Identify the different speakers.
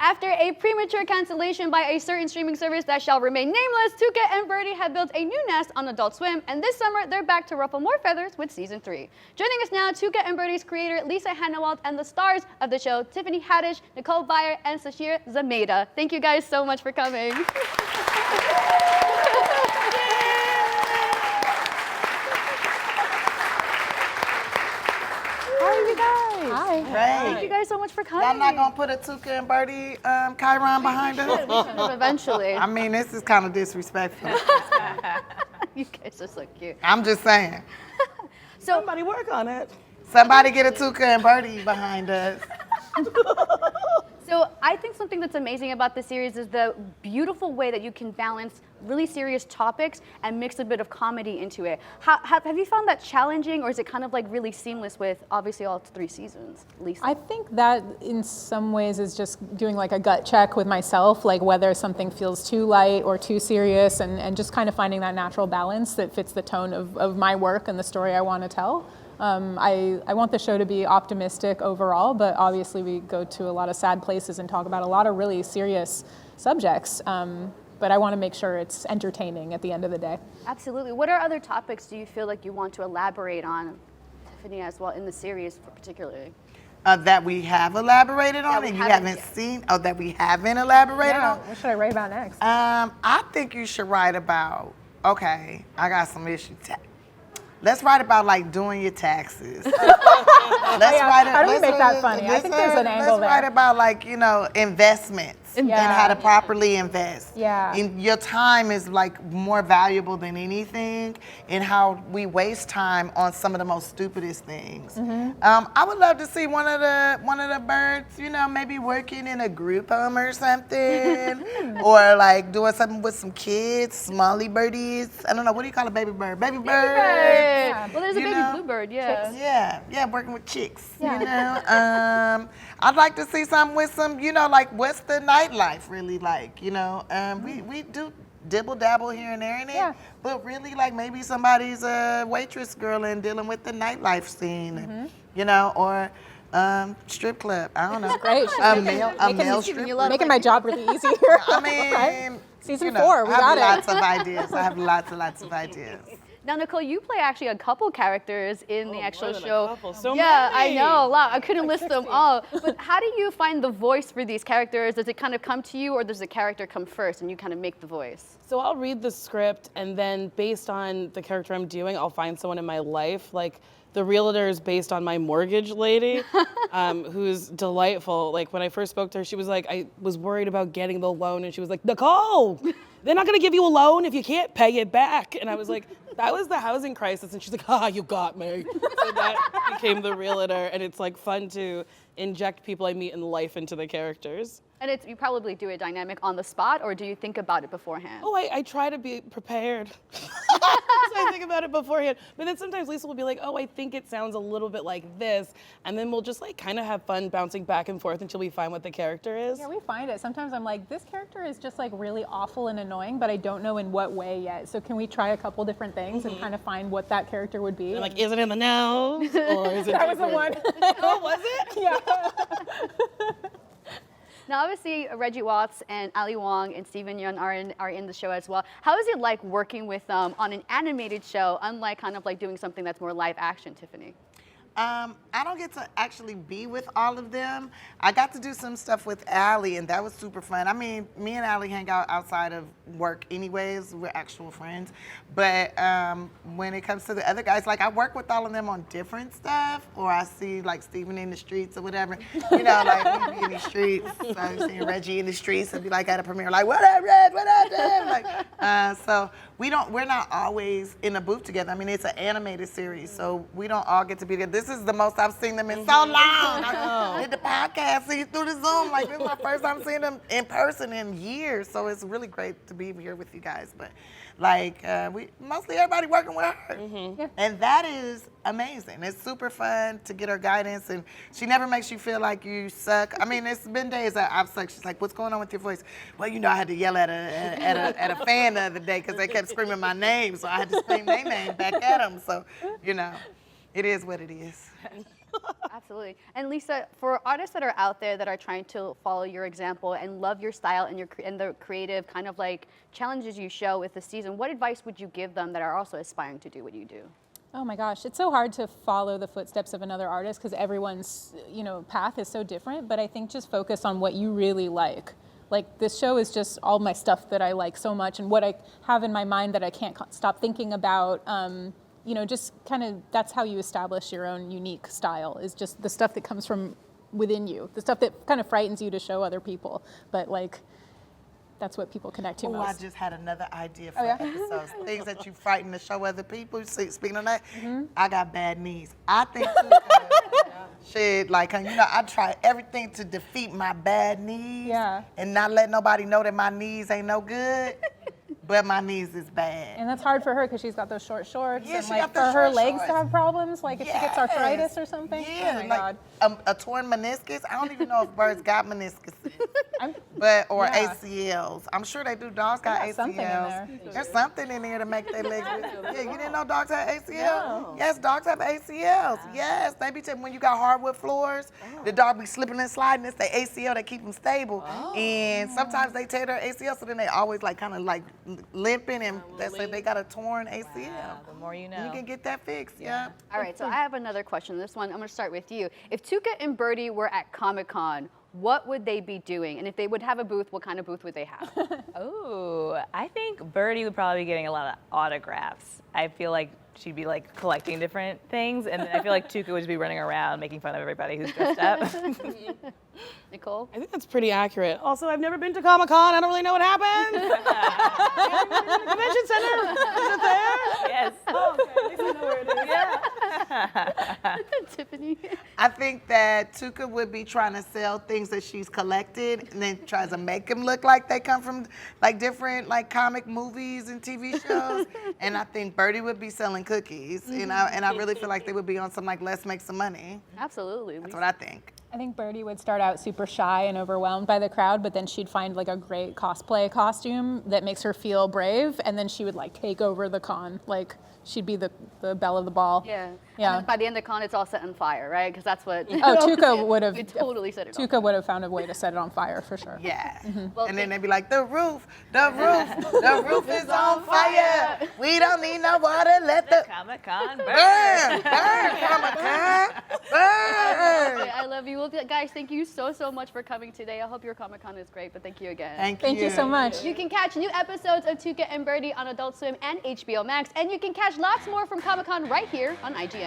Speaker 1: After a premature cancellation by a certain streaming service that shall remain nameless, Tuca and Bertie have built a new nest on Adult Swim, and this summer they're back to ruffle more feathers with season 3. Joining us now, Tuca and Bertie's creator Lisa Hanawalt and the stars of the show, Tiffany Haddish, Nicole, Beyer, and Sasheer, Zamata. Thank you guys so much for coming. Hi.
Speaker 2: Great.
Speaker 1: Thank you guys so much for coming.
Speaker 2: I'm not going to put a Tuca and Bertie Chiron behind us?
Speaker 1: Eventually.
Speaker 2: I mean, this is kind of disrespectful.
Speaker 1: You guys are so cute.
Speaker 2: I'm just saying.
Speaker 1: So,
Speaker 3: Somebody work on it.
Speaker 2: Somebody get a Tuca and Bertie behind us.
Speaker 1: So I think something that's amazing about this series is the beautiful way that you can balance really serious topics and mix a bit of comedy into it. Have you found that challenging, or is it kind of like really seamless with obviously all 3 seasons, Lisa?
Speaker 4: I think that in some ways is just doing like a gut check with myself, like whether something feels too light or too serious, and just kind of finding that natural balance that fits the tone of my work and the story I want to tell. I want the show to be optimistic overall, but obviously we go to a lot of sad places and talk about a lot of really serious subjects. But I want to make sure it's entertaining at the end of the day.
Speaker 1: Absolutely. What are other topics do you feel like you want to elaborate on, Tiffany, as well, in the series particularly?
Speaker 2: That we have elaborated on and you haven't seen? Oh, that we haven't elaborated on?
Speaker 4: What should I write about next?
Speaker 2: I think you should write about, okay, I got some issues. Let's write about like doing your taxes.
Speaker 4: How do we make that funny? I think there's an angle there.
Speaker 2: Let's write about like, you know, investments and how to properly invest.
Speaker 4: Yeah.
Speaker 2: And your time is like more valuable than anything, and how we waste time on some of the most stupidest things. I would love to see one of the birds, you know, maybe working in a group home or something, or like doing something with some kids, smally birdies. I don't know, what do you call a baby bird? Baby bird.
Speaker 1: Yeah. Well, there's a baby bluebird,
Speaker 2: Yeah, working with chicks, you know. I'd like to see something with some, you know, like what's the nightlife really like, you know. We do dibble dabble here and there in it, but really like maybe somebody's a waitress girl and dealing with the nightlife scene, you know, or strip club, I don't know.
Speaker 4: Great.
Speaker 2: A male strip club.
Speaker 4: Making my job really easy here.
Speaker 2: I mean,
Speaker 4: Season
Speaker 2: you know,
Speaker 4: 4, we got it.
Speaker 2: I have lots of ideas. I have lots of ideas.
Speaker 1: Now, Nicole, you play actually a couple characters in the actual show.
Speaker 3: So
Speaker 1: yeah,
Speaker 3: many.
Speaker 1: I know, a lot. I couldn't list them all. But how do you find the voice for these characters? Does it kind of come to you, or does the character come first and you kind of make the voice?
Speaker 3: So I'll read the script, and then based on the character I'm doing, I'll find someone in my life. Like the realtor is based on my mortgage lady, who's delightful. Like when I first spoke to her, she was like, I was worried about getting the loan, and she was like, Nicole, they're not gonna give you a loan if you can't pay it back. And I was like, that was the housing crisis. And she's like, you got me. So that became the realtor, and it's like fun to inject people I meet in life into the characters.
Speaker 1: And you probably do a dynamic on the spot, or do you think about it beforehand?
Speaker 3: Oh, I try to be prepared. So I think about it beforehand. But then sometimes Lisa will be like, I think it sounds a little bit like this. And then we'll just like kind of have fun bouncing back and forth until we find what the character is.
Speaker 4: Yeah, we find it. Sometimes I'm like, this character is just like really awful and annoying, but I don't know in what way yet. So can we try a couple different things and kind of find what that character would be?
Speaker 3: They're like, is it in the nose? Or is it
Speaker 4: That was the one.
Speaker 3: Oh, was it?
Speaker 4: Yeah.
Speaker 1: Now, obviously, Reggie Watts and Ali Wong and Steven Yeun are in the show as well. How is it like working with them on an animated show, unlike kind of like doing something that's more live action, Tiffany?
Speaker 2: I don't get to actually be with all of them. I got to do some stuff with Allie, and that was super fun. I mean, me and Allie hang out outside of work anyways. We're actual friends. But when it comes to the other guys, like I work with all of them on different stuff, or I see like Steven in the streets or whatever. You know, like we be in the streets. So I'm seeing Reggie in the streets and be like at a premiere, like, what up, Reg? What up, Dad? Like, so we're not always in a booth together. I mean, it's an animated series, so we don't all get to be together. This is the most I've seen them in so long. I did the podcast, see through the Zoom. Like, this is my first time seeing them in person in years. So it's really great to be here with you guys. But like, we mostly everybody working with her. And that is amazing. It's super fun to get her guidance, and she never makes you feel like you suck. I mean, it's been days that I've sucked. She's like, what's going on with your voice? Well, you know, I had to yell at a fan the other day because they kept screaming my name, so I had to scream their name back at them. So, you know, it is what it is.
Speaker 1: Absolutely. Absolutely. And Lisa, for artists that are out there that are trying to follow your example and love your style and and the creative kind of like challenges you show with the season, what advice would you give them that are also aspiring to do what you do?
Speaker 4: Oh my gosh, it's so hard to follow the footsteps of another artist because everyone's, path is so different, but I think just focus on what you really like. Like this show is just all my stuff that I like so much and what I have in my mind that I can't stop thinking about. Just kind of, that's how you establish your own unique style, is just the stuff that comes from within you, the stuff that kind of frightens you to show other people. But like, that's what people connect to
Speaker 2: Oh,
Speaker 4: most.
Speaker 2: I just had another idea for episodes. Things that you frighten to show other people. Speaking of that, I got bad knees. I think shit, like, I try everything to defeat my bad knees and not let nobody know that my knees ain't no good. But my knees is bad.
Speaker 4: And that's hard for her because she's got those short shorts.
Speaker 2: Yeah,
Speaker 4: and
Speaker 2: she
Speaker 4: like
Speaker 2: got the
Speaker 4: for her
Speaker 2: short
Speaker 4: legs
Speaker 2: shorts.
Speaker 4: to have problems, like if she gets arthritis or something.
Speaker 2: Yeah,
Speaker 4: oh my
Speaker 2: like
Speaker 4: God.
Speaker 2: A torn meniscus. I don't even know if birds got meniscuses, or ACLs. I'm sure they do. Dogs got ACLs.
Speaker 4: something in there.
Speaker 2: There's something in there to make their legs. Yeah, you didn't know dogs have ACLs?
Speaker 4: No.
Speaker 2: Yes, dogs have ACLs. Yes, they be when you got hardwood floors, the dog be slipping and sliding. It's the ACL that keep them stable. And sometimes they tear their ACL, so then they always like kind of like limping, and they say they got a torn ACL.
Speaker 5: Wow, the more you know.
Speaker 2: You can get that fixed. Yeah.
Speaker 1: All right, so I have another question. This one, I'm going to start with you. If Tuca and Bertie were at Comic-Con, what would they be doing? And if they would have a booth, what kind of booth would they have?
Speaker 5: Oh, I think Birdie would probably be getting a lot of autographs. I feel like she'd be like collecting different things, and I feel like Tuca would just be running around making fun of everybody who's dressed up.
Speaker 1: Nicole?
Speaker 3: I think that's pretty accurate. Also, I've never been to Comic-Con. I don't really know what happened. Convention Center. Is it there?
Speaker 5: Yes.
Speaker 3: Oh, okay. At least I know where it is.
Speaker 1: Tiffany?
Speaker 2: I think that Tuca would be trying to sell things that she's collected, and then tries to make them look like they come from like different like comic movies and TV shows. And I think Bertie would be selling cookies, and I really feel like they would be on some like let's make some money.
Speaker 1: Absolutely.
Speaker 2: That's what I think.
Speaker 4: I think Bertie would start out super shy and overwhelmed by the crowd, but then she'd find like a great cosplay costume that makes her feel brave, and then she would like take over the con. Like she'd be the belle of the ball.
Speaker 1: Yeah.
Speaker 4: Yeah.
Speaker 1: And by the end of the con, it's all set on fire, right? Because that's what.
Speaker 4: Oh, Tuca would have.
Speaker 1: We totally set it on
Speaker 4: Tuca would have found a way to set it on fire for sure.
Speaker 2: Yeah.
Speaker 1: Well,
Speaker 2: And then they'd be like, the roof is on fire. We don't need no water. Let the
Speaker 5: Comic-Con
Speaker 2: burn, Comic-Con, burn.
Speaker 1: I love you. Well, guys, thank you so much for coming today. I hope your Comic-Con is great, but thank you again.
Speaker 4: Thank you so much.
Speaker 1: You can catch new episodes of Tuca and Bertie on Adult Swim and HBO Max, and you can catch lots more from Comic-Con right here on IGN.